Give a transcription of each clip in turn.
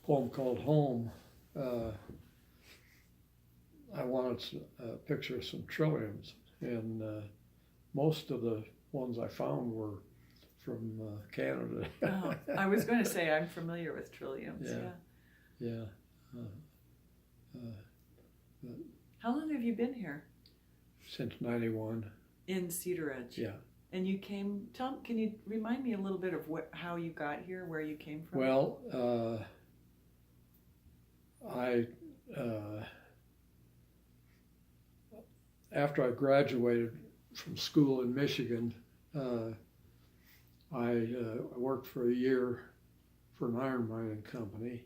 poem called Home, I wanted a picture of some trilliums, and most of the ones I found were from Canada. Oh, I was going to say I'm familiar with trilliums. Yeah. Yeah. Yeah. How long have you been here? Since '91. In Cedar Edge. Yeah. And you came. Can you remind me a little bit of how you got here, where you came from? Well, after I graduated from school in Michigan, I worked for a year for an iron mining company,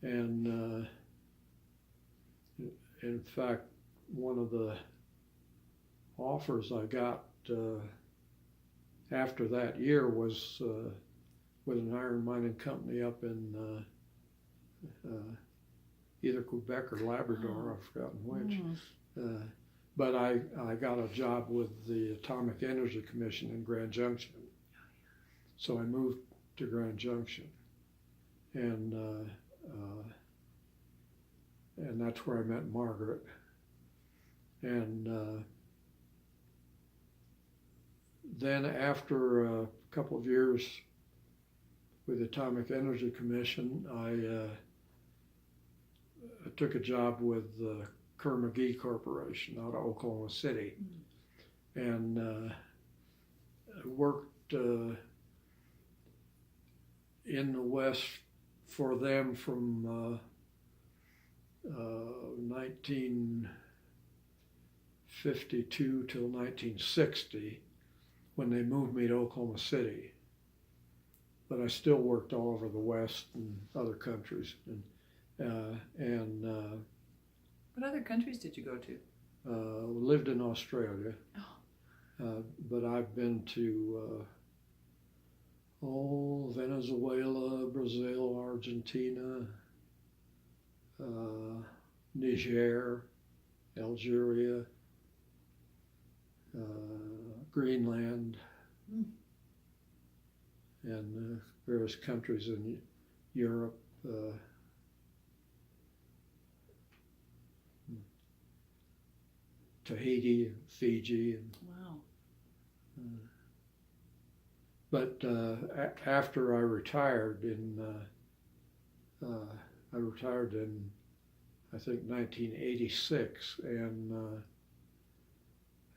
and in fact, one of the offers I got after that year was with an iron mining company up in either Quebec or Labrador, I've forgotten which. But I got a job with the Atomic Energy Commission in Grand Junction. So I moved to Grand Junction, and that's where I met Margaret. And then after a couple of years with the Atomic Energy Commission, I took a job with the Kerr-McGee Corporation out of Oklahoma City, and worked in the West for them from 1952 till 1960, when they moved me to Oklahoma City. But I still worked all over the West and other countries. What other countries did you go to? Lived in Australia, but I've been to Venezuela, Brazil, Argentina, Niger, Algeria, Greenland, and various countries in Europe. Tahiti and Fiji. Wow. But after I retired I retired in, I think, 1986, and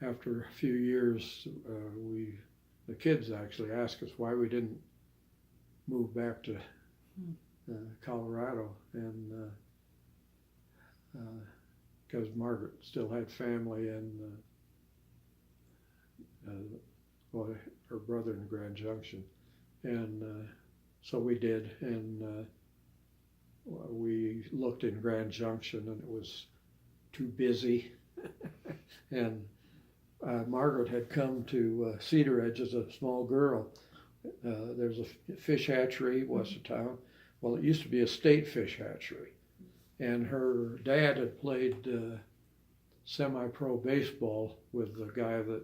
after a few years, the kids actually asked us why we didn't move back to Colorado, and because Margaret still had family and her brother in Grand Junction, and so we did, and we looked in Grand Junction, and it was too busy, and Margaret had come to Cedar Edge as a small girl. There's a fish hatchery west of town. Well, it used to be a state fish hatchery, and her dad had played semi-pro baseball with the guy that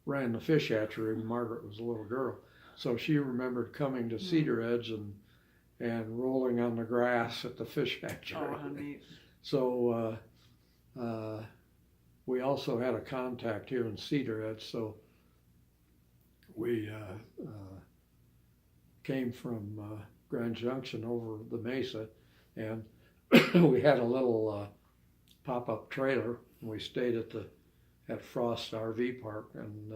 ran the fish hatchery when Margaret was a little girl. So she remembered coming to Cedar Edge and rolling on the grass at the fish hatchery. Oh, how neat. So we also had a contact here in Cedar Edge, so we came from Grand Junction over the mesa, and we had a little pop-up trailer, and we stayed at Frost RV Park and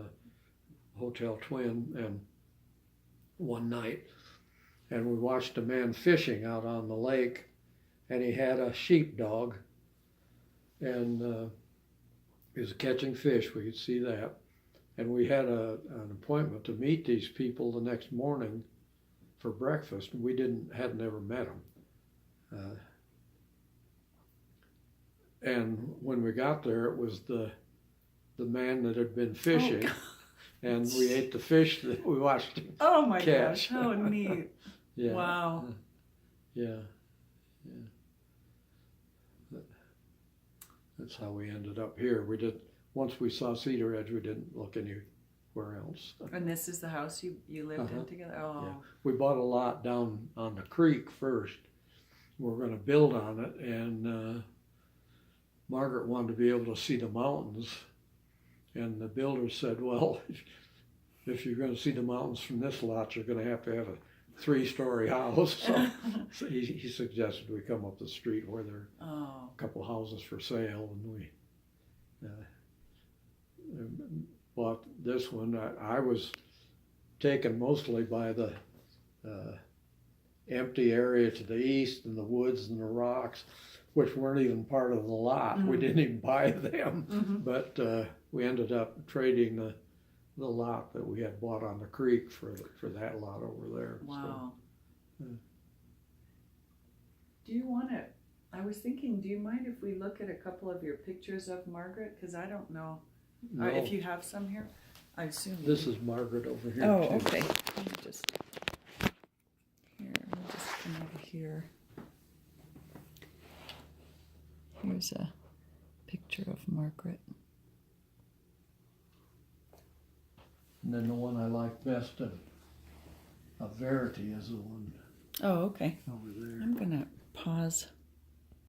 Hotel Twin, and one night, and we watched a man fishing out on the lake, and he had a sheepdog, and he was catching fish. We could see that, and we had an appointment to meet these people the next morning for breakfast. We hadn't ever met them. And when we got there, it was the man that had been fishing, and we ate the fish that we watched him Oh my catch. gosh, how neat. Yeah. Wow. Yeah. That's how we ended up here. Once we saw Cedar Edge, we didn't look anywhere where else. And this is the house you lived in together? Oh. Yeah. We bought a lot down on the creek first. We're gonna build on it, and Margaret wanted to be able to see the mountains. And the builder said, well, if you're gonna see the mountains from this lot, you're gonna have a 3-story house. So he suggested we come up the street where there are a couple houses for sale, and we bought this one. I was taken mostly by the empty area to the east and the woods and the rocks, which weren't even part of the lot. We didn't even buy them, but we ended up trading the lot that we had bought on the creek for that lot over there. Wow. So, Do you want to, I was thinking, do you mind if we look at a couple of your pictures of Margaret? Because I don't know. no, If you have some here, I assume. this is Margaret over here. Oh, too. okay. Let me just come over here. Here's a picture of Margaret. And then the one I like best of Verity is the one Oh, okay. over there. I'm gonna pause